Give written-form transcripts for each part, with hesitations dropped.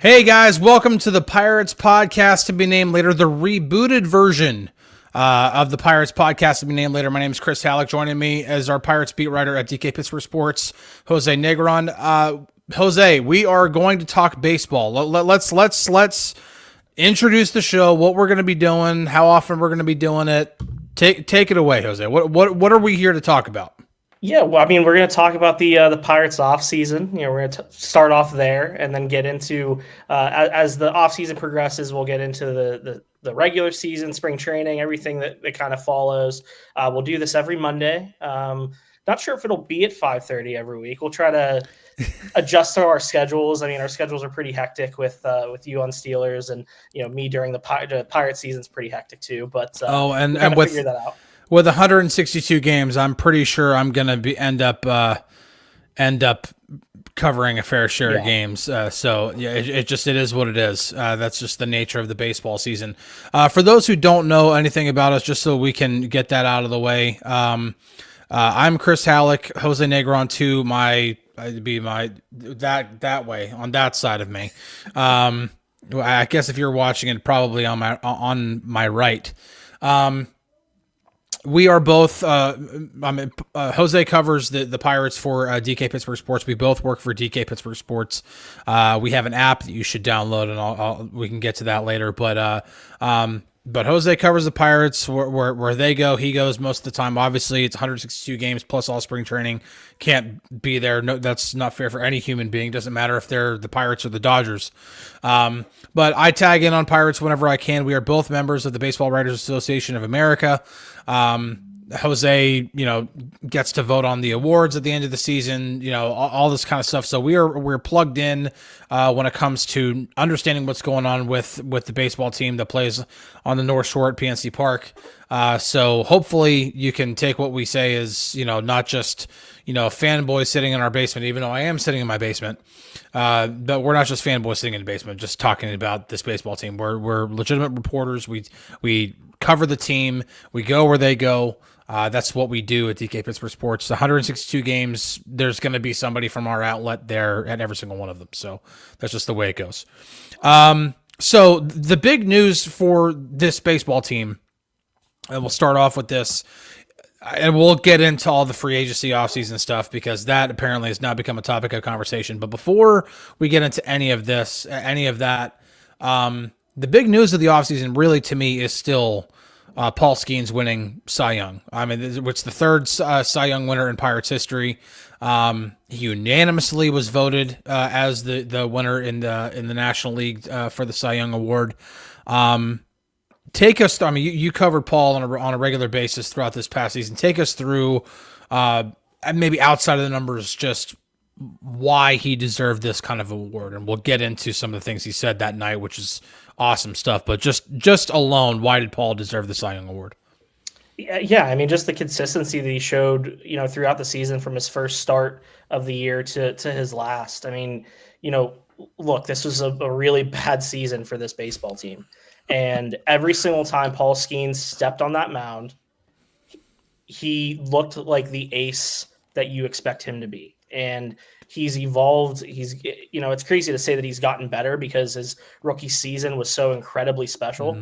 Hey guys, welcome to the Pirates podcast to be named later, the rebooted version of the Pirates podcast to be named later. My name is Chris Halicke. Joining me as our Pirates beat writer at DK Pittsburgh Sports, José Negron. José, we are going to talk baseball. Let's introduce the show, what we're going to be doing, how often we're going to be doing it. Take it away, José. What are we here to talk about? Yeah, well, I mean, we're going to talk about the Pirates off season. We're going to start off there, and then get into as the off season progresses, we'll get into the regular season, spring training, everything that kind of follows. We'll do this every Monday. Not sure if it'll be at 5:30 every week. We'll try to adjust to our schedules. I mean, our schedules are pretty hectic with you on Steelers, and me during the Pirate season's pretty hectic too. But and we'll figure that out. With 162 games, I'm pretty sure I'm gonna end up covering a fair share of games. So yeah, it is what it is. That's just the nature of the baseball season. For those who don't know anything about us, just so we can get that out of the way, I'm Chris Halicke, José Negron to that way on that side of me. I guess if you're watching it, probably on my right. We are both. José covers the Pirates for DK Pittsburgh Sports. We both work for DK Pittsburgh Sports. We have an app that you should download, and we can get to that later. But José covers the Pirates where they go. He goes most of the time. Obviously, it's 162 games plus all spring training. Can't be there. No, that's not fair for any human being. Doesn't matter if they're the Pirates or the Dodgers. But I tag in on Pirates whenever I can. We are both members of the Baseball Writers Association of America. José, gets to vote on the awards at the end of the season, all this kind of stuff. So we're plugged in when it comes to understanding what's going on with the baseball team that plays on the North Shore at PNC Park. So hopefully you can take what we say as, not just, fanboys sitting in our basement, even though I am sitting in my basement. But we're not just fanboys sitting in the basement, just talking about this baseball team. We're legitimate reporters. We cover the team. We go where they go. That's what we do at DK Pittsburgh Sports. 162 games, there's going to be somebody from our outlet there at every single one of them. So that's just the way it goes. So the big news for this baseball team, and we'll start off with this, and we'll get into all the free agency offseason stuff because that apparently has now become a topic of conversation. But before we get into any of that, the big news of the offseason really to me is still Paul Skenes winning Cy Young. I mean, it's the third Cy Young winner in Pirates history. He unanimously was voted as the winner in the National League for the Cy Young Award. Take us. I mean, you covered Paul on a regular basis throughout this past season. Take us through, maybe outside of the numbers, just why he deserved this kind of award, and we'll get into some of the things he said that night, which is awesome stuff. But just alone, why did Paul deserve the Cy Young Award? Yeah, I mean, just the consistency that he showed, throughout the season from his first start of the year to his last. I mean, look, this was a really bad season for this baseball team. And every single time Paul Skenes stepped on that mound, he looked like the ace that you expect him to be. And he's evolved. It's crazy to say that he's gotten better because his rookie season was so incredibly special.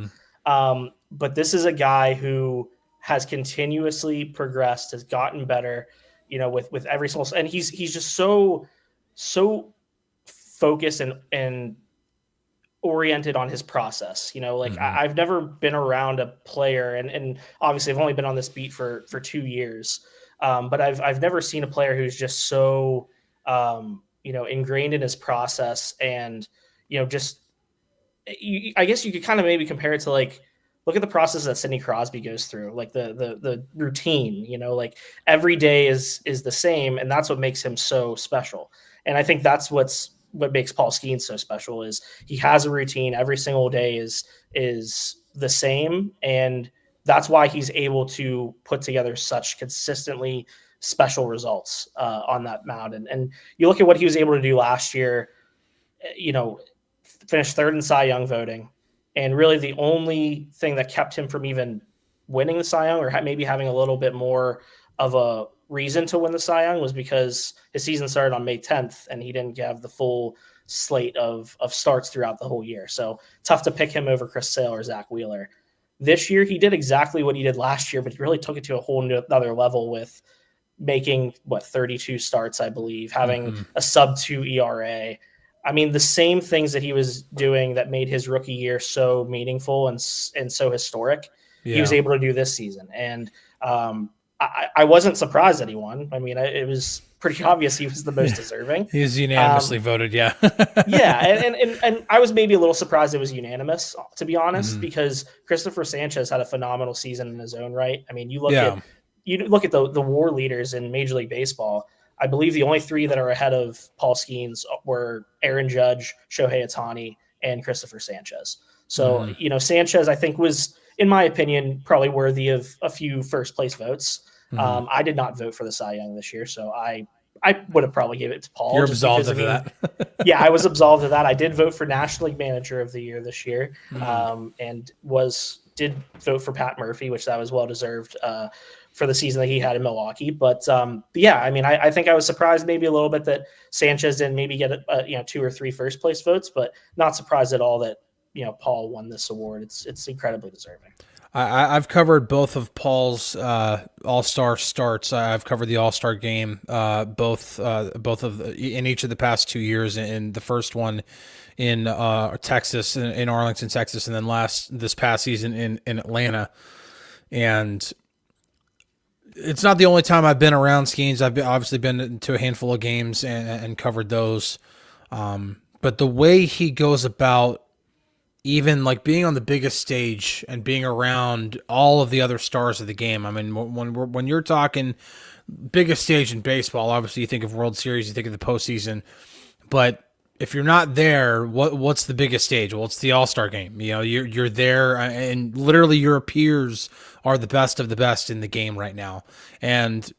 Mm-hmm. But this is a guy who has continuously progressed, has gotten better, with every single, and he's just so focused and oriented on his process. Mm-hmm. I've never been around a player, and obviously I've only been on this beat for 2 years. But I've never seen a player who's just so, ingrained in his process, and, I guess you could kind of maybe compare it to look at the process that Sidney Crosby goes through, the routine, every day is the same. And that's what makes him so special. And I think that's what makes Paul Skenes so special is he has a routine. Every single day is the same. And that's why he's able to put together such consistently special results on that mound. And you look at what he was able to do last year, finished third in Cy Young voting. And really the only thing that kept him from even winning the Cy Young, or maybe having a little bit more of a reason to win the Cy Young, was because his season started on May 10th and he didn't have the full slate of starts throughout the whole year. So tough to pick him over Chris Sale or Zach Wheeler. This year, he did exactly what he did last year, but he really took it to a whole another level with making 32 starts, I believe, having a sub-2 ERA. I mean, the same things that he was doing that made his rookie year so meaningful and so historic, he was able to do this season. And I wasn't surprised that he won. I mean, it was pretty obvious he was the most deserving. He was unanimously voted, yeah. and I was maybe a little surprised it was unanimous, to be honest, because Christopher Sanchez had a phenomenal season in his own right. I mean, you look at the WAR leaders in Major League Baseball. I believe the only three that are ahead of Paul Skenes were Aaron Judge, Shohei Ohtani, and Christopher Sanchez. So, Sanchez, I think, was, in my opinion, probably worthy of a few first place votes. I did not vote for the Cy Young this year, so I would have probably given it to Paul. You're absolved of that. Yeah, I was absolved of that. I did vote for National League Manager of the Year this year, and did vote for Pat Murphy, which that was well deserved for the season that he had in Milwaukee. But yeah, I mean, I think I was surprised maybe a little bit that Sanchez didn't maybe get 2 or 3 first place votes, but not surprised at all that Paul won this award. It's incredibly deserving. I've covered both of Paul's All-Star starts. I've covered the All-Star game, both in each of the past 2 years. In the first one in Texas, in Arlington, Texas, and then this past season in Atlanta. And it's not the only time I've been around Skenes. I've obviously been to a handful of games and covered those. But the way he goes about even like being on the biggest stage and being around all of the other stars of the game. I mean, when you're talking biggest stage in baseball, obviously you think of World Series, you think of the postseason, but if you're not there, what's the biggest stage? Well, it's the All-Star game. You're there, and literally your peers are the best of the best in the game right now. And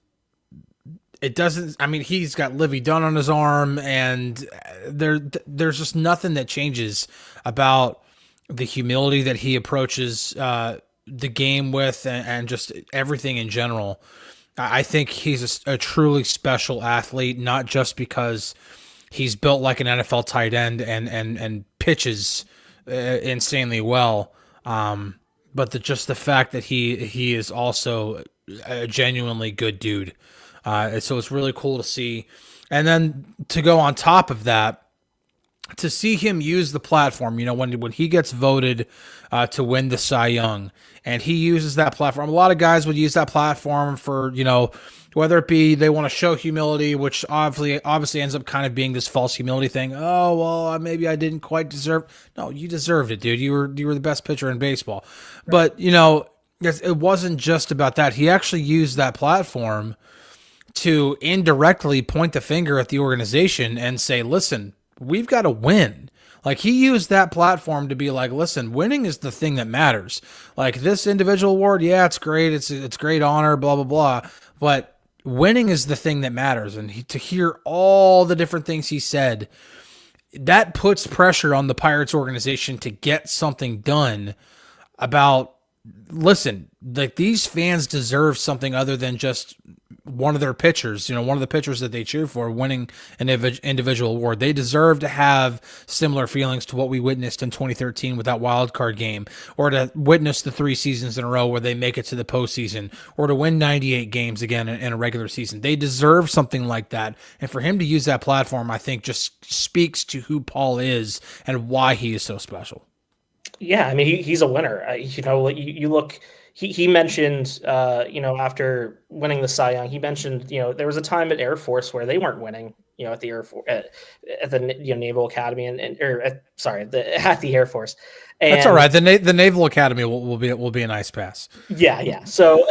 it doesn't, I mean, he's got Livy Dunn on his arm, and there's just nothing that changes about the humility that he approaches the game with, and just everything in general. I think he's a truly special athlete, not just because he's built like an NFL tight end and pitches insanely well, but just the fact that he is also a genuinely good dude. So it's really cool to see. And then to go on top of that, to see him use the platform, when he gets voted to win the Cy Young, and he uses that platform. A lot of guys would use that platform for, whether it be they want to show humility, which obviously ends up kind of being this false humility thing. Oh, well, maybe I didn't quite deserve. No, you deserved it, dude. You were the best pitcher in baseball. But, it wasn't just about that. He actually used that platform to indirectly point the finger at the organization and say, listen, we've got to win. Like, he used that platform to be like, listen, winning is the thing that matters. Like, this individual award, yeah, it's great. It's great honor, blah, blah, blah. But winning is the thing that matters. And to hear all the different things he said, that puts pressure on the Pirates organization to get something done about, listen, like, these fans deserve something other than just one of their pitchers, one of the pitchers that they cheer for winning an individual award. They deserve to have similar feelings to what we witnessed in 2013 with that wild card game, or to witness the 3 seasons in a row where they make it to the postseason, or to win 98 games again in a regular season. They deserve something like that. And for him to use that platform, I think just speaks to who Paul is and why he is so special. Yeah, I mean, he's a winner. You look. He mentioned, after winning the Cy Young, he mentioned, there was a time at Air Force where they weren't winning, at the Air Force, at the Naval Academy, at the Air Force. And that's all right. The Naval Academy will be a nice pass. Yeah. So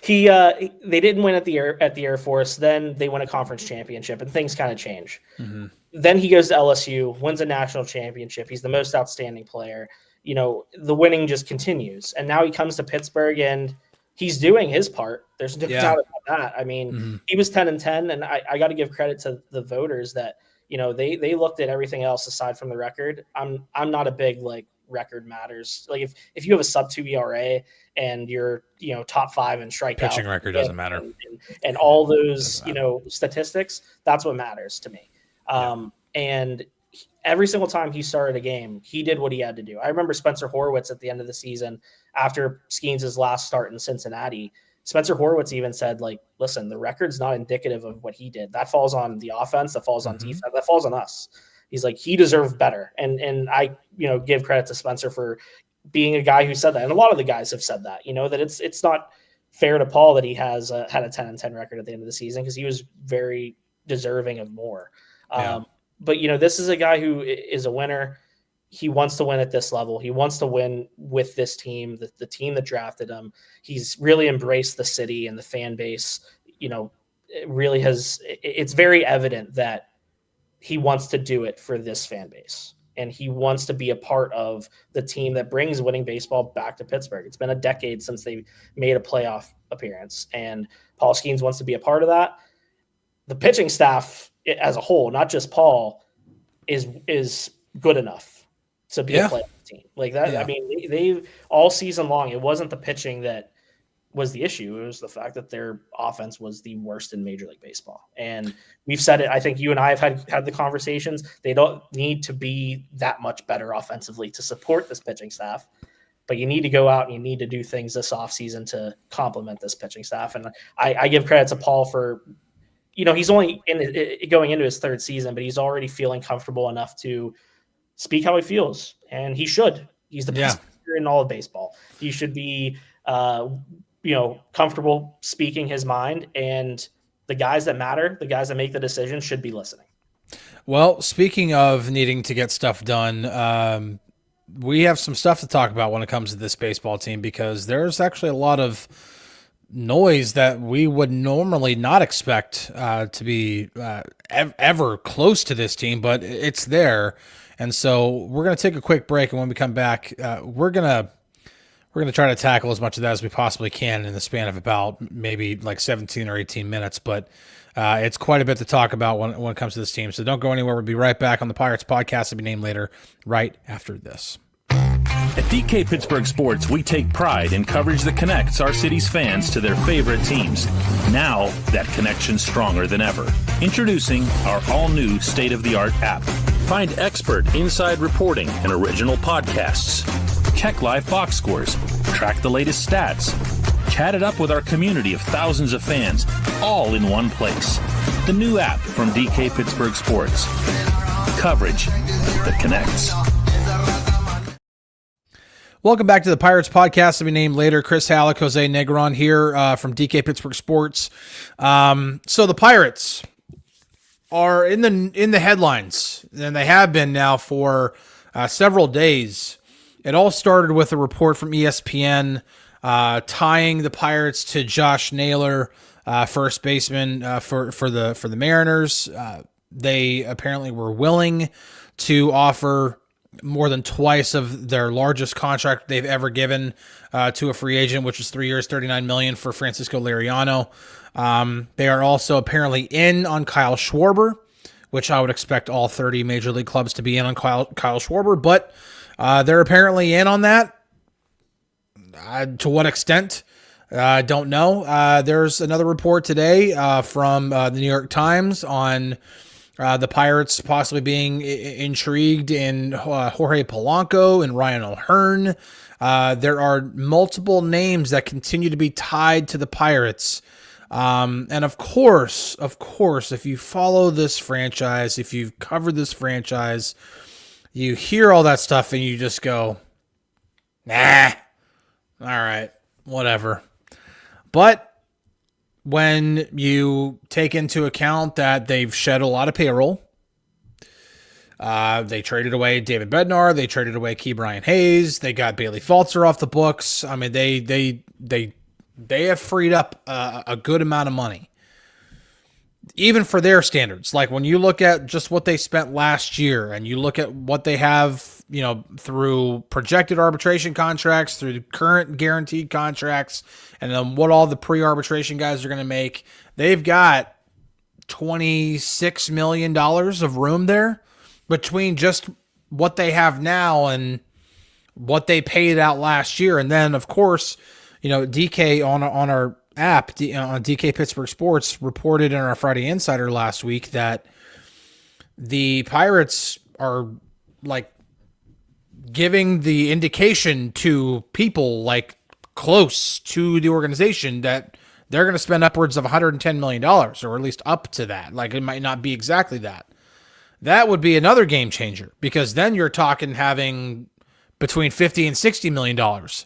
they didn't win at the Air Force. Then they win a conference championship, and things kind of change. Mm-hmm. Then he goes to LSU, wins a national championship. He's the most outstanding player. The winning just continues. And now he comes to Pittsburgh and he's doing his part. There's no doubt about that. I mean, He was 10-10, and I got to give credit to the voters that, they looked at everything else aside from the record. I'm not a big, record matters. Like, if you have a sub-2 ERA and you're, top 5 in strikeout, pitching record doesn't matter. And all those, statistics, that's what matters to me. And every single time he started a game, he did what he had to do. I remember Spencer Horwitz at the end of the season, after Skenes' last start in Cincinnati, Spencer Horwitz even said, like, listen, the record's not indicative of what he did. That falls on the offense, that falls on defense, that falls on us. He's like, he deserved better. And I, give credit to Spencer for being a guy who said that. And a lot of the guys have said that, that it's not fair to Paul that he has had a 10-10 record at the end of the season, because he was very deserving of more. Yeah. But, this is a guy who is a winner. He wants to win at this level. He wants to win with this team, the team that drafted him. He's really embraced the city and the fan base. It really has. It's very evident that he wants to do it for this fan base, and he wants to be a part of the team that brings winning baseball back to Pittsburgh. It's been a decade since they made a playoff appearance, and Paul Skenes wants to be a part of that. The pitching staff as a whole, not just Paul, is good enough to be a playoff team like that. Yeah. I mean, they all season long, it wasn't the pitching that was the issue. It was the fact that their offense was the worst in Major League Baseball. And we've said it. I think you and I have had the conversations. They don't need to be that much better offensively to support this pitching staff, but you need to go out and you need to do things this offseason to complement this pitching staff. And I give credit to Paul for, he's only going into his third season, but he's already feeling comfortable enough to speak how he feels, and he should. He's the best player in all of baseball. He should be, comfortable speaking his mind, and the guys that matter, the guys that make the decisions, should be listening. Well, speaking of needing to get stuff done, we have some stuff to talk about when it comes to this baseball team, because there's actually a lot of noise that we would normally not expect to be ever close to this team, but it's there. And so we're going to take a quick break, and when we come back, we're going to try to tackle as much of that as we possibly can in the span of about maybe like 17 or 18 minutes. But it's quite a bit to talk about when it comes to this team. So don't go anywhere. We'll be right back on the Pirates podcast to be named later, right after this. At DK Pittsburgh Sports, we take pride in coverage that connects our city's fans to their favorite teams. Now, that connection's stronger than ever. Introducing our all-new state-of-the-art app. Find expert inside reporting and original podcasts. Check live box scores. Track the latest stats. Chat it up with our community of thousands of fans, all in one place. The new app from DK Pittsburgh Sports. Coverage that connects. Welcome back to the Pirates podcast to be named later. Chris Halicke, José, Negron here from DK Pittsburgh Sports. So the Pirates are in the headlines, and they have been now for several days. It all started with a report from ESPN tying the Pirates to Josh Naylor, first baseman for the Mariners. They apparently were willing to offer more than twice of their largest contract they've ever given to a free agent, which is 3 years, $39 million for Francisco Liriano. They are also apparently in on Kyle Schwarber, which I would expect all 30 major league clubs to be in on Kyle Schwarber, but they're apparently in on that. To what extent? I don't know. There's another report today from the New York Times on the Pirates possibly being intrigued in Jorge Polanco and Ryan O'Hearn. There are multiple names that continue to be tied to the Pirates. And of course, if you follow this franchise, if you've covered this franchise, you hear all that stuff and you just go, nah, all right, whatever. But when you take into account that they've shed a lot of payroll, they traded away David Bednar, they traded away Key Brian Hayes, they got Bailey Falter off the books. I mean, they have freed up a good amount of money, even for their standards. Like when you look at just what they spent last year, and you look at what they have, through projected arbitration contracts, through current guaranteed contracts, and then what all the pre-arbitration guys are going to make, they've got $26 million of room there between just what they have now and what they paid out last year. And then, of course, DK on our app, on DK Pittsburgh Sports, reported in our Friday Insider last week that the Pirates are like giving the indication to people like close to the organization that they're going to spend upwards of $110 million, or at least up to that. Like, it might not be exactly that. That would be another game changer, because then you're talking having between $50 and $60 million.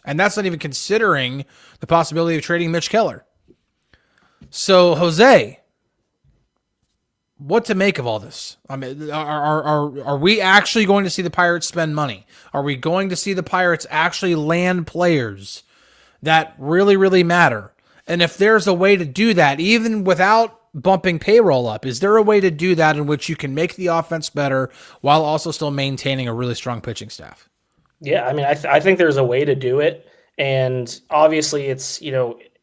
And that's not even considering the possibility of trading Mitch Keller. So, Jose, what to make of all this? I mean, are we actually going to see the Pirates spend money? Are we going to see the Pirates actually land players that really, really matter? And if there's a way to do that, even without bumping payroll up, is there a way to do that in which you can make the offense better while also still maintaining a really strong pitching staff? Yeah, I mean, I think there's a way to do it. And obviously it's,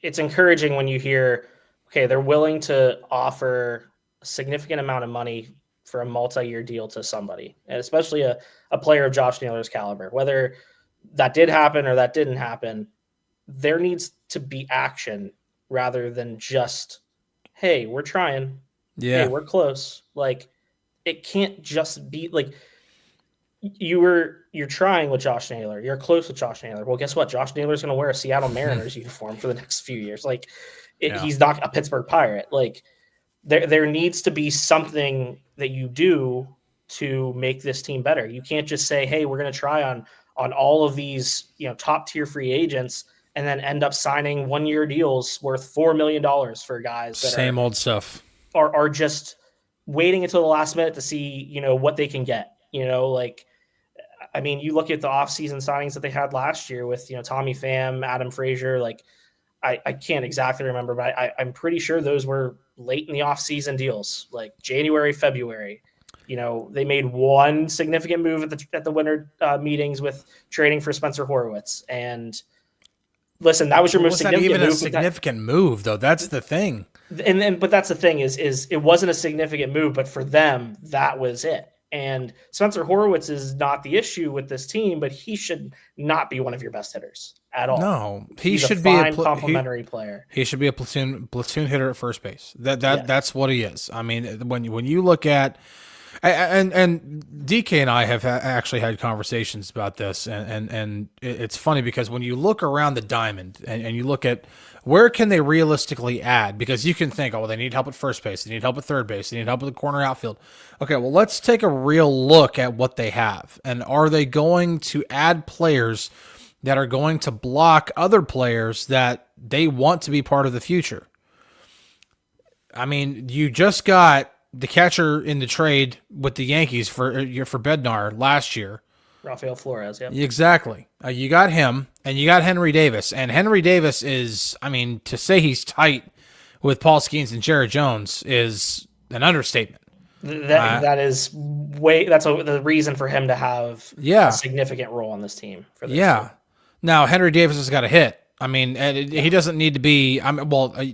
it's encouraging when you hear, okay, they're willing to offer a significant amount of money for a multi-year deal to somebody, and especially a player of Josh Naylor's caliber. Whether that did happen or that didn't happen, there needs to be action rather than just, hey, we're trying. Yeah. Hey, we're close. Like, it can't just be like you're trying with Josh Naylor. You're close with Josh Naylor. Well, guess what? Josh Naylor's going to wear a Seattle Mariners uniform for the next few years. Like, he's not a Pittsburgh Pirate. Like, there needs to be something that you do to make this team better. You can't just say, hey, we're going to try on all of these, top tier free agents, and then end up signing 1-year deals worth $4 million for guys that same old stuff are just waiting until the last minute to see, what they can get. Like, I mean, you look at the offseason signings that they had last year with, Tommy Pham, Adam Frazier. Like, I can't exactly remember, but I'm pretty sure those were late in the offseason deals, like January, February. They made one significant move at the winter meetings with trading for Spencer Horwitz. And listen, that was your most significant move. Not even a significant move, though. That's the thing. But that's the thing is it wasn't a significant move, but for them, that was it. And Spencer Horwitz is not the issue with this team, but he should not be one of your best hitters at all. No, He's should be a complementary player. He should be a platoon hitter at first base. That's what he is. I mean, when you look at and DK and I have actually had conversations about this, and it's funny because when you look around the diamond and you look at where can they realistically add, because you can think, oh, well, they need help at first base, they need help at third base, they need help at the corner outfield. Okay, well, let's take a real look at what they have, and are they going to add players that are going to block other players that they want to be part of the future? I mean, you just got the catcher in the trade with the Yankees for Bednar last year. Rafael Flores, yeah. Exactly. You got him, and you got Henry Davis. And Henry Davis is, I mean, to say he's tight with Paul Skenes and Jared Jones is an understatement. That's the reason for him to have a significant role on this team. For this team. Now, Henry Davis has got a hit. I mean, he doesn't need to be,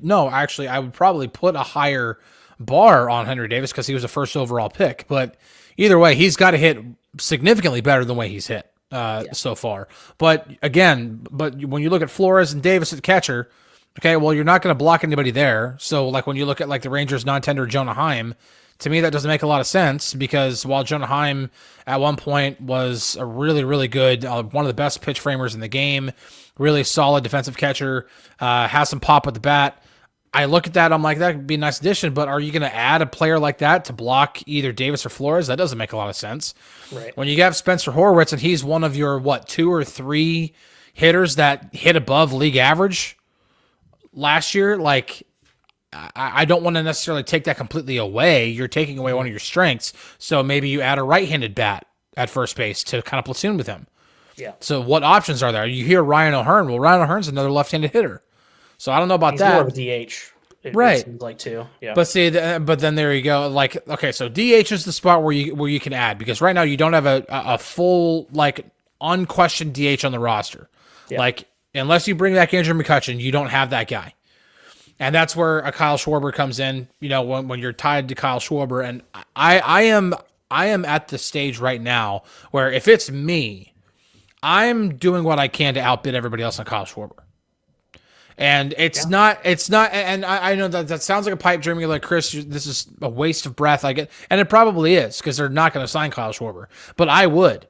no, actually, I would probably put a higher bar on Henry Davis because he was a first overall pick. But either way, he's got to hit significantly better than the way he's hit so far. But again, when you look at Flores and Davis at catcher, okay, well, you're not going to block anybody there. So like when you look at like the Rangers non-tender Jonah Heim, to me that doesn't make a lot of sense, because while Jonah Heim at one point was a really, really good, one of the best pitch framers in the game, really solid defensive catcher, has some pop with the bat. I look at that, I'm like, that could be a nice addition, but are you going to add a player like that to block either Davis or Flores? That doesn't make a lot of sense. Right. When you have Spencer Horwitz and he's one of your, 2 or 3 hitters that hit above league average last year, like, I don't want to necessarily take that completely away. You're taking away one of your strengths, so maybe you add a right-handed bat at first base to kind of platoon with him. Yeah. So what options are there? You hear Ryan O'Hearn. Well, Ryan O'Hearn's another left-handed hitter. So I don't know about He's that. More of a DH. Right. It seems like too. Yeah. But see, but then there you go. Like, okay, so DH is the spot where you can add, because right now you don't have a full, like, unquestioned DH on the roster. Yeah. Like, unless you bring back Andrew McCutchen, you don't have that guy. And that's where a Kyle Schwarber comes in, when you're tied to Kyle Schwarber. And I am at the stage right now where if it's me, I'm doing what I can to outbid everybody else on Kyle Schwarber. And it's not, and I know that sounds like a pipe dream. You're like, Chris, this is a waste of breath. I get, and it probably is, because they're not going to sign Kyle Schwarber, but I would.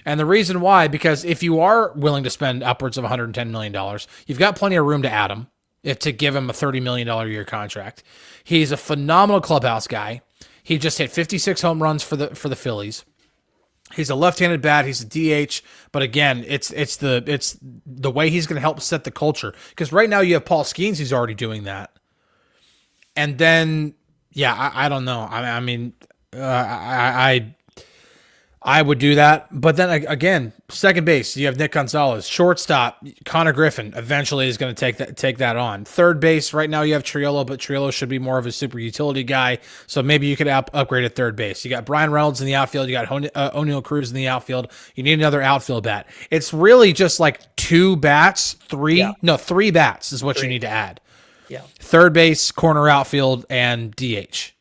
And the reason why, because if you are willing to spend upwards of $110 million, you've got plenty of room to add him, to give him a $30 million a year contract. He's a phenomenal clubhouse guy. He just hit 56 home runs for the Phillies. He's a left-handed bat. He's a DH, but again, it's the way he's going to help set the culture. Because right now you have Paul Skenes who's already doing that, and then I don't know. I mean, I would do that, but then again, second base you have Nick Gonzalez, shortstop Connor Griffin eventually is going to take that on. Third base right now you have Triolo, but Triolo should be more of a super utility guy, so maybe you could upgrade at third base. You got Brian Reynolds in the outfield, you got O'Neal Cruz in the outfield. You need another outfield bat. It's really just like three bats is what you need to add. Yeah, third base, corner outfield, and DH.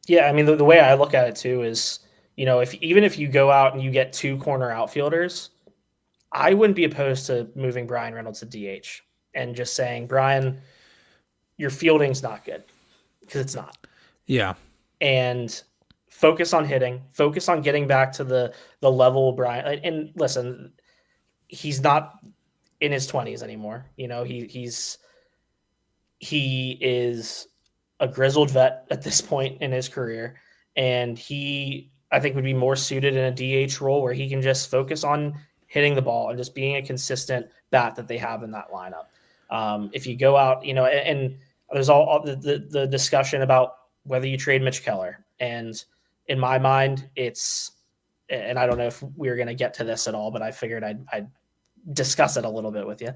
Yeah, I mean the way I look at it too is, even if you go out and you get 2 corner outfielders, I wouldn't be opposed to moving Brian Reynolds to DH and just saying, Brian, your fielding's not good, because it's not. Yeah. And focus on hitting, focus on getting back to the level of Brian. And listen, he's not in his 20s anymore. He is a grizzled vet at this point in his career, and I think would be more suited in a DH role where he can just focus on hitting the ball and just being a consistent bat that they have in that lineup. If you go out, and there's all the discussion about whether you trade Mitch Keller. And in my mind, and I don't know if we're going to get to this at all, but I figured I'd discuss it a little bit with you.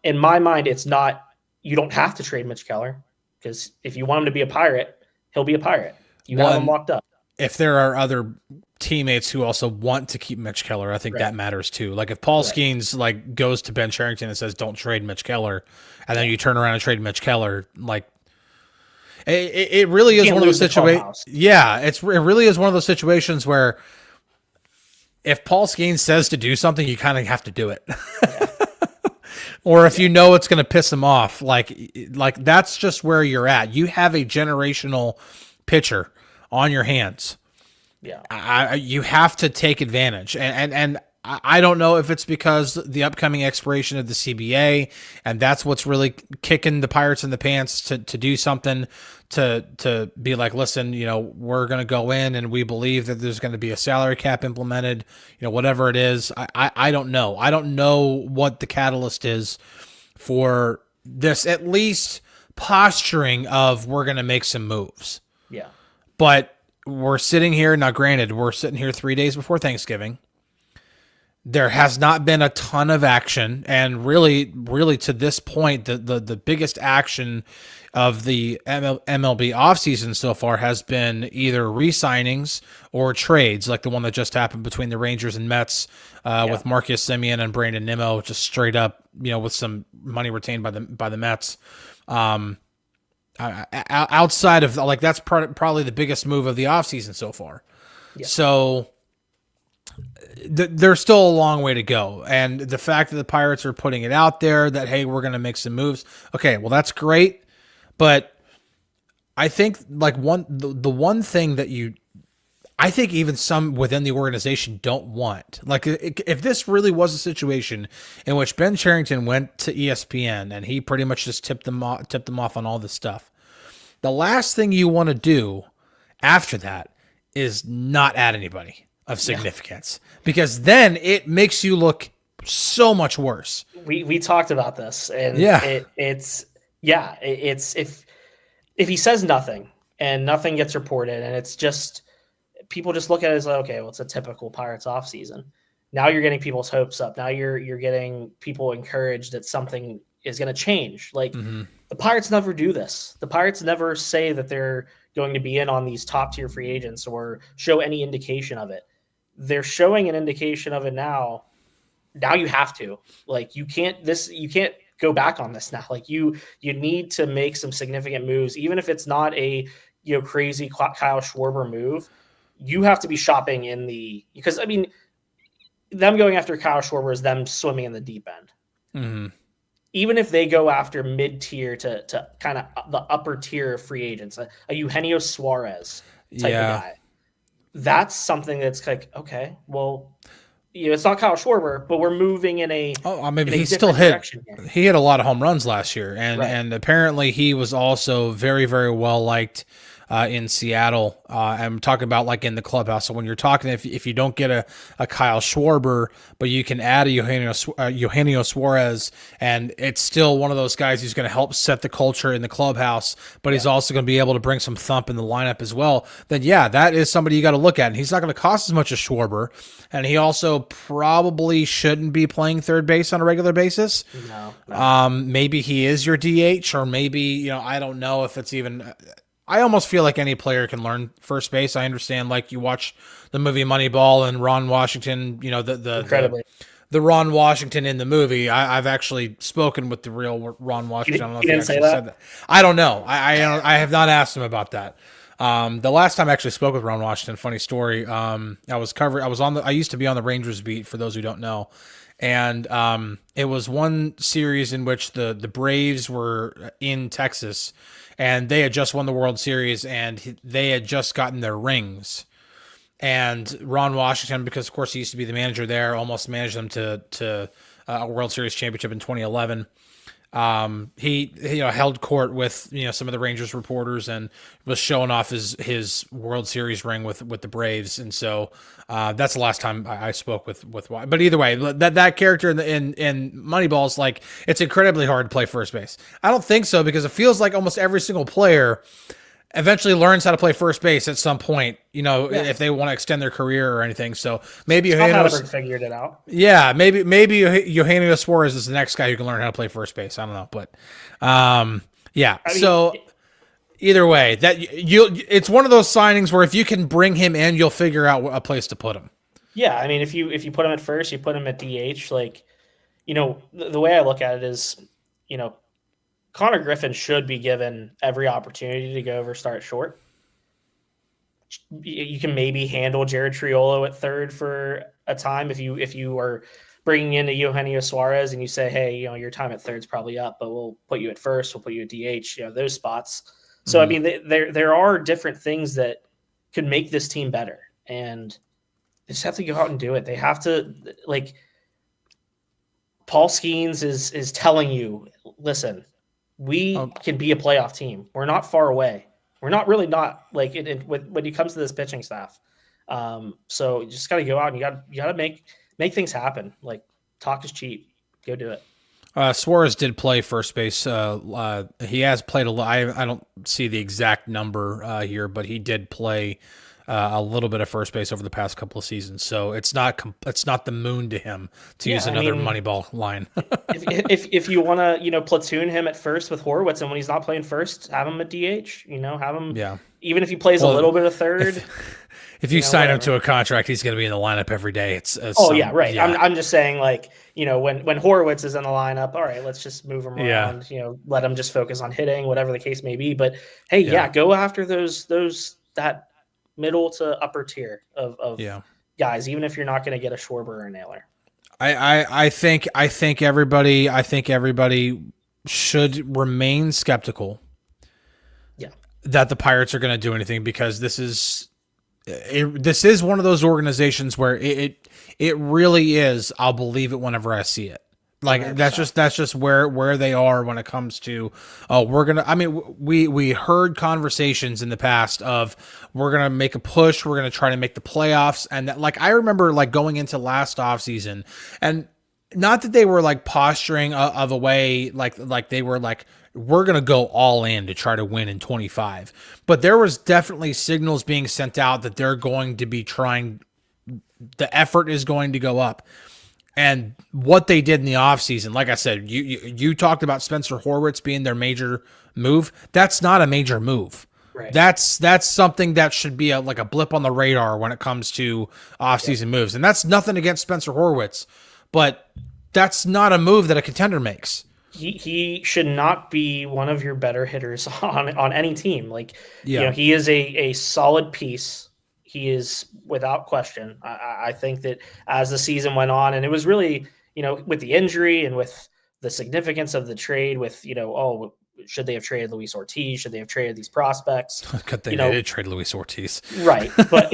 In my mind, it's not, you don't have to trade Mitch Keller, because if you want him to be a Pirate, he'll be a Pirate. You have him locked up. If there are other teammates who also want to keep Mitch Keller, I think that matters too. Like if Paul Skenes goes to Ben Cherington and says, "Don't trade Mitch Keller," and then you turn around and trade Mitch Keller, it really is one of those situations. Yeah, it really is one of those situations where if Paul Skenes says to do something, you kind of have to do it. Or if you know it's going to piss him off, like that's just where you're at. You have a generational pitcher on your hands. Yeah, you have to take advantage, and I don't know if it's because the upcoming expiration of the CBA, and that's what's really kicking the Pirates in the pants to do something to be like, listen, we're going to go in and we believe that there's going to be a salary cap implemented, whatever it is. I don't know. I don't know what the catalyst is for this, at least posturing of we're going to make some moves. Yeah. But we're sitting here, now granted, we're sitting here 3 days before Thanksgiving. There has not been a ton of action, and really to this point, the biggest action of the MLB offseason so far has been either re-signings or trades, like the one that just happened between the Rangers and Mets with Marcus Semien and Brandon Nimmo, just straight up, with some money retained by the Mets. Outside of that's probably the biggest move of the offseason so far. Yeah. So there's still a long way to go. And the fact that the Pirates are putting it out there that, hey, we're going to make some moves. Okay, well, that's great. But I think the one thing that I think even some within the organization don't want, if this really was a situation in which Ben Cherington went to ESPN and he pretty much just tipped them off on all this stuff, the last thing you want to do after that is not add anybody of significance, because then it makes you look so much worse. We talked about this, and it's if he says nothing and nothing gets reported, and it's just people just look at it as like, okay, well, it's a typical Pirates off season. Now you're getting people's hopes up. Now you're getting people encouraged that something is going to change. The Pirates never do this. The Pirates never say that they're going to be in on these top tier free agents or show any indication of it. They're showing an indication of it now. Now you have to, you can't go back on this now. You need to make some significant moves, even if it's not a crazy Kyle Schwarber move. You have to be shopping because them going after Kyle Schwarber is them swimming in the deep end. Mm-hmm. even if they go after mid-tier to kind of the upper tier of free agents, a Eugenio Suarez type of guy, that's something that's like, okay, well, it's not Kyle Schwarber, but we're moving in a he still hit. He hit a lot of home runs last year, and apparently he was also very, very well liked in Seattle. I'm talking about like in the clubhouse. So when you're talking, if you don't get a Kyle Schwarber, but you can add a Eugenio Suarez, and it's still one of those guys who's going to help set the culture in the clubhouse, but he's also going to be able to bring some thump in the lineup as well, then that is somebody you got to look at. And he's not going to cost as much as Schwarber, and he also probably shouldn't be playing third base on a regular basis. No. Maybe he is your DH, or maybe, I don't know if it's even... I almost feel like any player can learn first base. I understand, like, you watch the movie Moneyball and Ron Washington, the Ron Washington in the movie. I've actually spoken with the real Ron Washington. I don't know if he actually said that. I don't know. I have not asked him about that. The last time I actually spoke with Ron Washington, funny story. I used to be on the Rangers beat, for those who don't know. And it was one series in which the Braves were in Texas, and they had just won the World Series, and they had just gotten their rings. And Ron Washington, because of course he used to be the manager there, almost managed them to a World Series championship in 2011. He held court with some of the Rangers reporters and was showing off his World Series ring with the Braves, and so that's the last time I spoke with. But either way, that character in Moneyball's, like, it's incredibly hard to play first base. I don't think so, because it feels like almost every single player eventually learns how to play first base at some point, if they want to extend their career or anything. So maybe Eugenio figured it out. Yeah, maybe Eugenio Suarez is the next guy who can learn how to play first base. I don't know, but so either way, it's one of those signings where if you can bring him in, you'll figure out a place to put him. Yeah, I mean, if you put him at first, you put him at DH. Like, the way I look at it is, Connor Griffin should be given every opportunity to go over start short. You can maybe handle Jared Triolo at third for a time if you are bringing in a Eugenio Suarez and you say, hey, your time at third's probably up, but we'll put you at first, we'll put you at DH, those spots. So I mean, there are different things that could make this team better, and they just have to go out and do it. They have to, like, Paul Skenes is telling you, listen, we can be a playoff team. We're not far away. We're not really not, like, when it comes to this pitching staff. So you just got to go out and you got to make things happen. Like, talk is cheap. Go do it. Suarez did play first base. He has played a lot. I don't see the exact number here, but he did play a little bit of first base over the past couple of seasons. So it's not the moon to him, to use another Moneyball line. if you want to platoon him at first with Horwitz, and when he's not playing first, have him at DH. Have him. Even if he plays a little bit of third. If you sign him to a contract, he's going to be in the lineup every day. Right. Yeah. I'm just saying, like, when Horwitz is in the lineup, all right, let's just move him around. Let him just focus on hitting, whatever the case may be. But hey, go after that middle to upper tier of guys, even if you're not going to get a Schwarber or a Naylor. I think everybody should remain skeptical. Yeah. That the Pirates are going to do anything, because this is one of those organizations where it really is. I'll believe it whenever I see it. Like 100%. that's just where they are when it comes to, we heard conversations in the past of, we're going to make a push, we're going to try to make the playoffs. And that, like, I remember, like, going into last offseason, and not that they were, like, posturing of a way, like they were like, we're going to go all in to try to win in 25. But there was definitely signals being sent out that they're going to be trying, the effort is going to go up. And what they did in the offseason, like I said, you talked about Spencer Horwitz being their major move. That's not a major move. Right. That's something that should be like a blip on the radar when it comes to offseason moves. And that's nothing against Spencer Horwitz, but that's not a move that a contender makes. He should not be one of your better hitters on any team. Like, he is a solid piece. He is without question. I think that as the season went on, and it was really, with the injury and with the significance of the trade with, should they have traded Luis Ortiz? Should they have traded these prospects? Good thing they did trade Luis Ortiz. Right. But,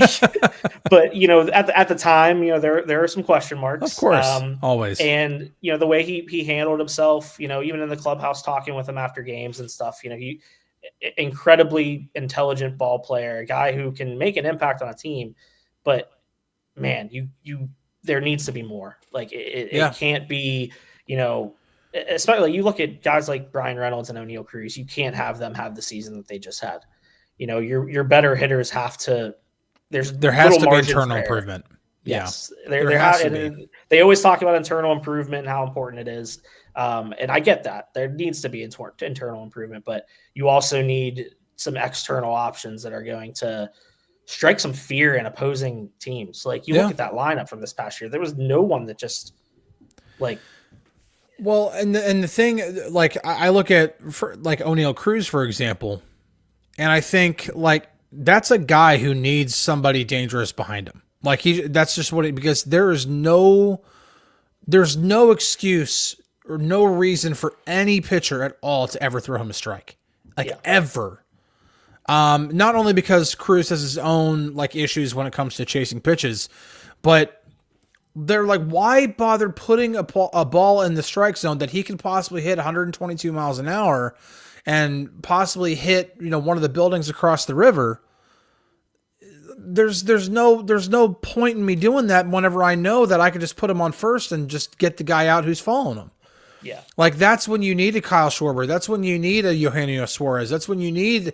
at the time, there are some question marks. Of course. Always. And, the way he handled himself, even in the clubhouse talking with him after games and stuff, he incredibly intelligent ball player, a guy who can make an impact on a team. But man, there needs to be more. Like it can't be, especially you look at guys like Brian Reynolds and O'Neal Cruz, you can't have them have the season that they just had. Your better hitters have to. There has to be internal improvement. Yes, there has to be. They always talk about internal improvement and how important it is, and I get that there needs to be internal improvement, but you also need some external options that are going to strike some fear in opposing teams. Like you look at that lineup from this past year, there was no one that just like. Well, and the thing, like I look at like O'Neal Cruz, for example, and I think like that's a guy who needs somebody dangerous behind him. Like that's just because there's no excuse or no reason for any pitcher at all to ever throw him a strike, ever. Not only because Cruz has his own like issues when it comes to chasing pitches, but they're like, why bother putting a ball in the strike zone that he could possibly hit 122 miles an hour and possibly hit, one of the buildings across the river? There's no point in me doing that whenever I know that I could just put him on first and just get the guy out who's following him. Yeah. Like that's when you need a Kyle Schwarber. That's when you need a Eugenio Suarez. That's when you need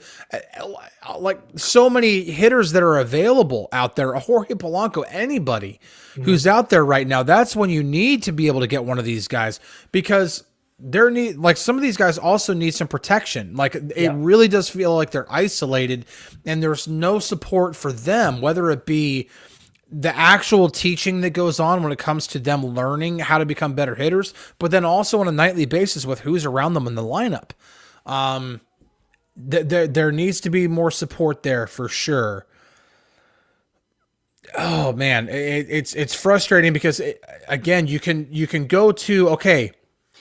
like so many hitters that are available out there. A Jorge Polanco, anybody who's out there right now. That's when you need to be able to get one of these guys because some of these guys also need some protection. Like it really does feel like they're isolated and there's no support for them, whether it be the actual teaching that goes on when it comes to them learning how to become better hitters, but then also on a nightly basis with who's around them in the lineup. There needs to be more support there for sure. Oh man, it's frustrating because again, you can go to, okay,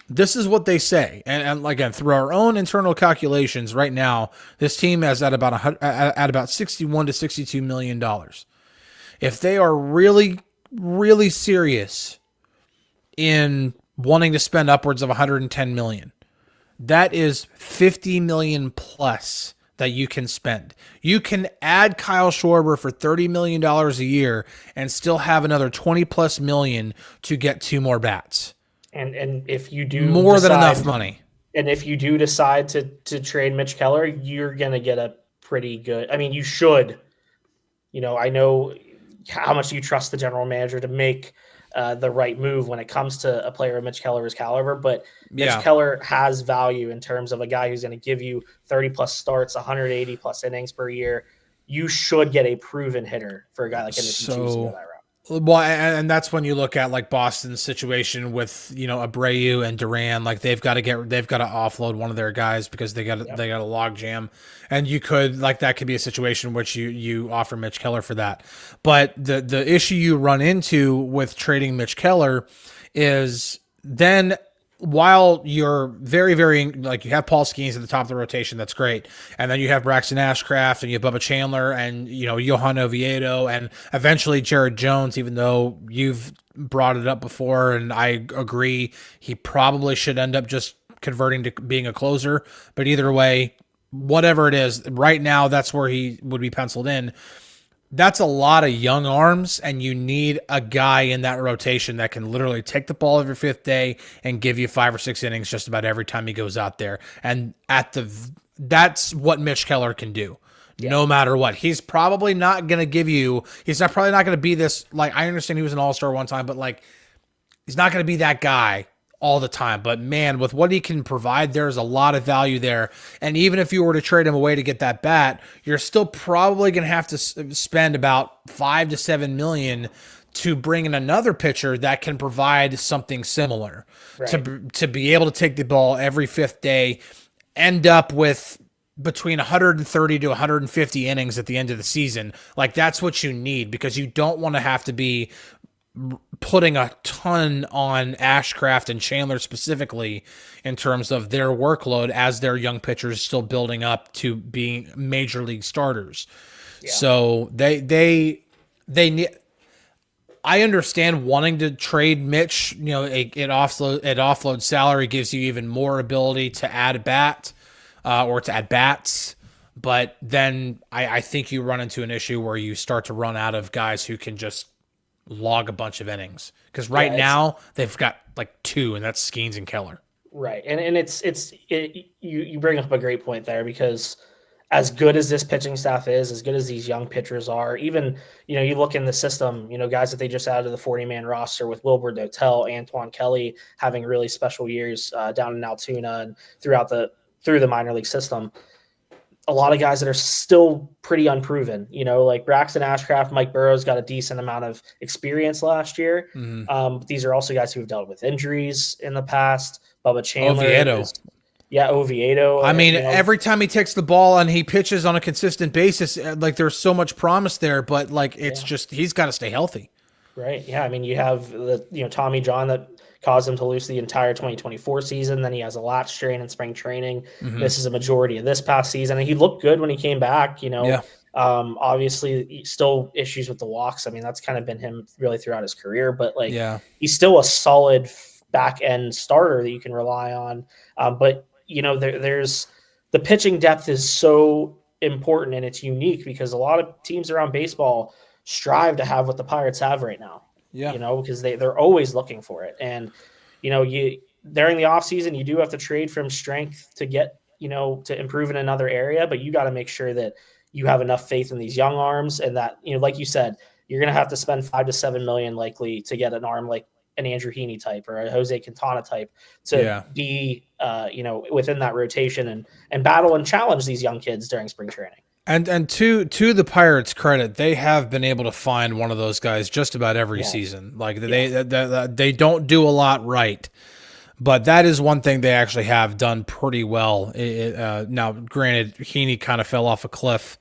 this is what they say. And again, through our own internal calculations right now, this team is at about 61 to 62 million dollars. If they are really, really serious in wanting to spend upwards of 110 million, that is 50 million plus that you can spend. You can add Kyle Schwarber for $30 million a year and still have another 20 plus million to get 2 more bats. And if you do more than enough money. And if you do decide to trade Mitch Keller, you're going to get a pretty good, I mean, you should, I know how much you trust the general manager to make the right move when it comes to a player of Mitch Keller's caliber, but Mitch Keller has value in terms of a guy who's going to give you 30 plus starts, 180 plus innings per year. You should get a proven hitter for a guy like him if you choose to go that route. Well, and that's when you look at like Boston's situation with Abreu and Duran. Like they've got to offload one of their guys because they got a log jam, and you could that could be a situation in which you offer Mitch Keller for that. But the issue you run into with trading Mitch Keller is then while you're very, very you have Paul Skenes at the top of the rotation, that's great. And then you have Braxton Ashcraft and you have Bubba Chandler and, Johan Oviedo and eventually Jared Jones, even though you've brought it up before. And I agree, he probably should end up just converting to being a closer, but either way, whatever it is right now, that's where he would be penciled in. That's a lot of young arms, and you need a guy in that rotation that can literally take the ball every 5th day and give you 5 or 6 innings just about every time he goes out there. And that's what Mitch Keller can do, no matter what. He's probably not going to give you. Probably not going to be this. Like I understand he was an all-star one time, but he's not going to be that guy all the time. But man, with what he can provide, there's a lot of value there. And even if you were to trade him away to get that bat, you're still probably going to have to spend about 5 to 7 million to bring in another pitcher that can provide something similar, to be able to take the ball every 5th day, end up with between 130 to 150 innings at the end of the season. Like that's what you need, because you don't want to have to be putting a ton on Ashcraft and Chandler specifically in terms of their workload as their young pitchers still building up to being major league starters. Yeah. So they need. I understand wanting to trade Mitch. You know, it offload salary gives you even more ability to add a bat or to add bats. But then I think you run into an issue where you start to run out of guys who can just log a bunch of innings. Because now they've got like 2, and that's Skenes and Keller. Right, and you bring up a great point there, because as good as this pitching staff is, as good as these young pitchers are, even, you look in the system, guys that they just added to the 40-man roster with Wilbur Dotel, Antoine Kelly having really special years down in Altoona and through the minor league system. A lot of guys that are still pretty unproven, like Braxton Ashcraft, Mike Burrows got a decent amount of experience last year. Mm-hmm. These are also guys who have dealt with injuries in the past. Bubba Chandler. Oviedo. I mean, every time he takes the ball and he pitches on a consistent basis, like there's so much promise there, but like it's just he's got to stay healthy. Right. Yeah. I mean, you have Tommy John that caused him to lose the entire 2024 season. Then he has a lat strain in spring training. Mm-hmm. This is a majority of this past season, and he looked good when he came back. Obviously, still issues with the walks. I mean, that's kind of been him really throughout his career. But he's still a solid back end starter that you can rely on. But there's the pitching depth is so important, and it's unique because a lot of teams around baseball strive to have what the Pirates have right now. Yeah. Because they're always looking for it. And, you during the offseason, you do have to trade from strength to get, to improve in another area, but you got to make sure that you have enough faith in these young arms, and that, like you said, you're going to have to spend $5 to $7 million likely to get an arm like an Andrew Heaney type or a Jose Quintana type to be, within that rotation and battle and challenge these young kids during spring training. And to the Pirates' credit, they have been able to find one of those guys just about every season. Like they don't do a lot right, but that is one thing they actually have done pretty well. Now, granted, Heaney kind of fell off a cliff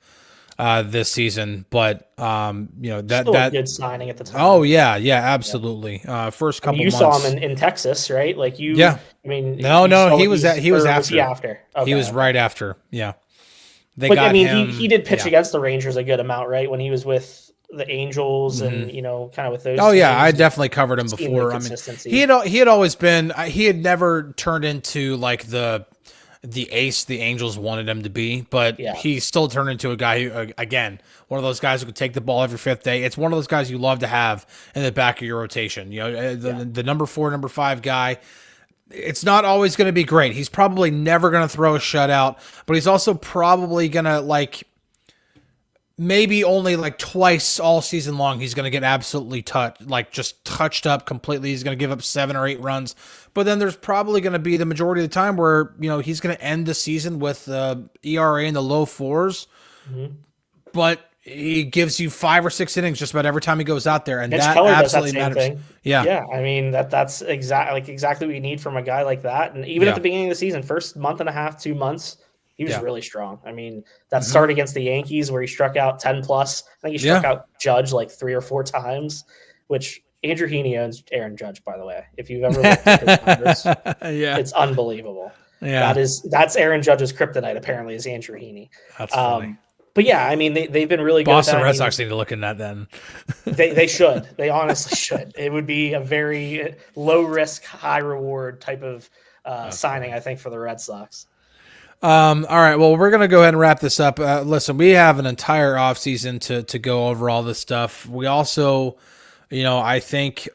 this season, but still a good signing at the time. Oh yeah, absolutely. First couple. You months. saw him in Texas, right? Like you. Yeah. I mean, he was after. Okay, he was right after. Yeah. He did pitch against the Rangers a good amount, right? When he was with the Angels and, kind of with those. Oh, yeah. I definitely covered him before. I mean, he had always been, he had never turned into like the ace the Angels wanted him to be, but he still turned into a guy who, again, one of those guys who could take the ball every fifth day. It's one of those guys you love to have in the back of your rotation. The number 4, number 5 guy. It's not always going to be great. He's probably never going to throw a shutout, but he's also probably going to maybe only twice all season long. He's going to get absolutely touched up completely. He's going to give up 7 or 8 runs, but then there's probably going to be the majority of the time where, he's going to end the season with ERA in the low 4s, but he gives you 5 or 6 innings just about every time he goes out there, and Mitch that Keller absolutely does that same matters. Thing. Yeah. I mean that's exactly what you need from a guy like that. And even at the beginning of the season, first month and a half, 2 months, he was really strong. I mean, that start against the Yankees where he struck out 10 plus. I think he struck out Judge 3 or 4 times, which Andrew Heaney owns Aaron Judge, by the way. If you've ever looked at his numbers, it's unbelievable. Yeah, that's Aaron Judge's kryptonite. Apparently, is Andrew Heaney. That's funny. But yeah, I mean, they've been really good. Boston Red Sox need to look in that then. They should. They honestly should. It would be a very low risk, high reward type of signing, I think, for the Red Sox. All right. Well, we're going to go ahead and wrap this up. Listen, we have an entire offseason to go over all this stuff. We also, I think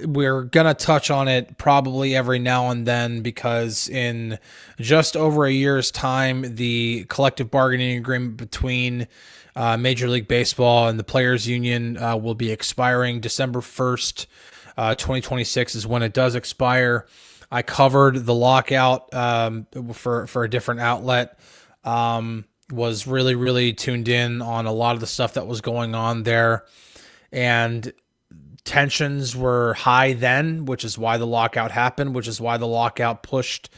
we're going to touch on it probably every now and then because in just over a year's time, the collective bargaining agreement between Major League Baseball and the Players Union will be expiring December 1st, 2026 is when it does expire. I covered the lockout for a different outlet, was really, really tuned in on a lot of the stuff that was going on there. And tensions were high then, which is why the lockout happened, which is why the lockout pushed.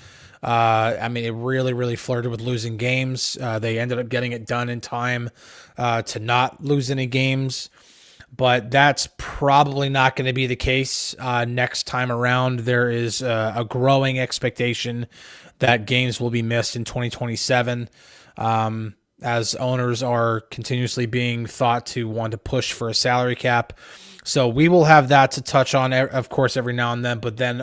It really, really flirted with losing games. They ended up getting it done in time to not lose any games. but that's probably not going to be the case next time around. There is a growing expectation that games will be missed in 2027, as owners are continuously being thought to want to push for a salary cap. So we will have that to touch on, of course, every now and then. But then,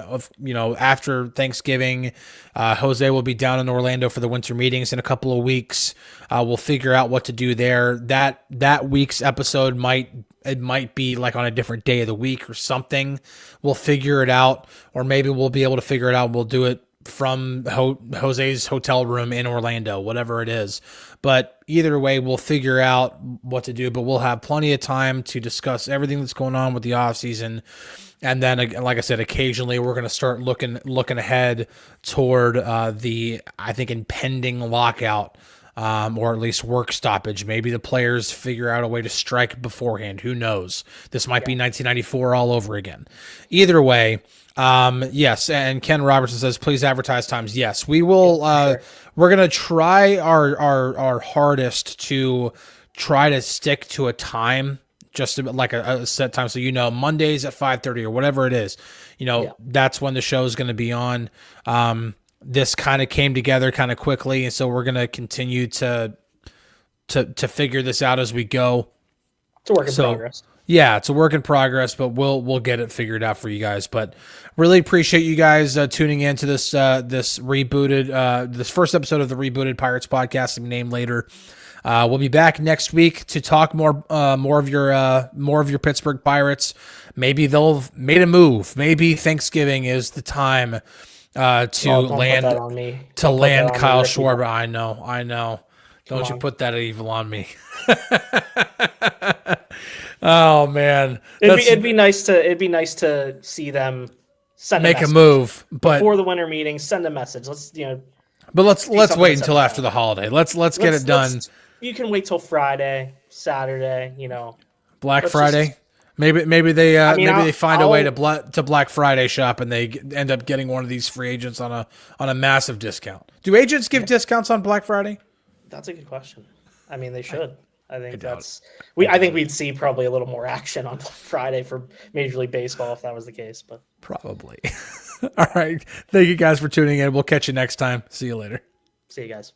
after Thanksgiving, Jose will be down in Orlando for the winter meetings in a couple of weeks. We'll figure out what to do there. That week's episode might be like on a different day of the week or something. We'll figure it out, or maybe we'll be able to figure it out. We'll do it from Jose's hotel room in Orlando, whatever it is. But either way, we'll figure out what to do, but we'll have plenty of time to discuss everything that's going on with the offseason. And then, like I said, occasionally we're going to start looking ahead toward the, I think, impending lockout, or at least work stoppage. Maybe the players figure out a way to strike beforehand. Who knows? This might be 1994 all over again. Either way, yes. And Ken Robertson says, please advertise times. Yes, we will. Sure. We're going to try our hardest to try to stick to a time, just like a set time. So, Mondays at 5:30 or whatever it is, that's when the show is going to be on. This kind of came together kind of quickly. And so we're going to continue to figure this out as we go. It's a work in progress. Yeah, it's a work in progress, but we'll get it figured out for you guys. But really appreciate you guys tuning in to this rebooted this first episode of the rebooted Pirates podcast, to be named later. We'll be back next week to talk more of your Pittsburgh Pirates. Maybe they'll made a move. Maybe Thanksgiving is the time to land Kyle Schwarber. I know. Don't you put that evil on me. Oh man, it'd be nice to see them make a move, but before the winter meeting, send a message. Let's wait until after the holiday. Let's get it done. You can wait till Friday, Saturday. Black Friday. Maybe they find a way to Black Friday shop, and they end up getting one of these free agents on a massive discount. Do agents give discounts on Black Friday? That's a good question. I mean, they should. I think we'd see probably a little more action on Friday for Major League Baseball if that was the case. But probably. All right. Thank you guys for tuning in. We'll catch you next time. See you later. See you guys.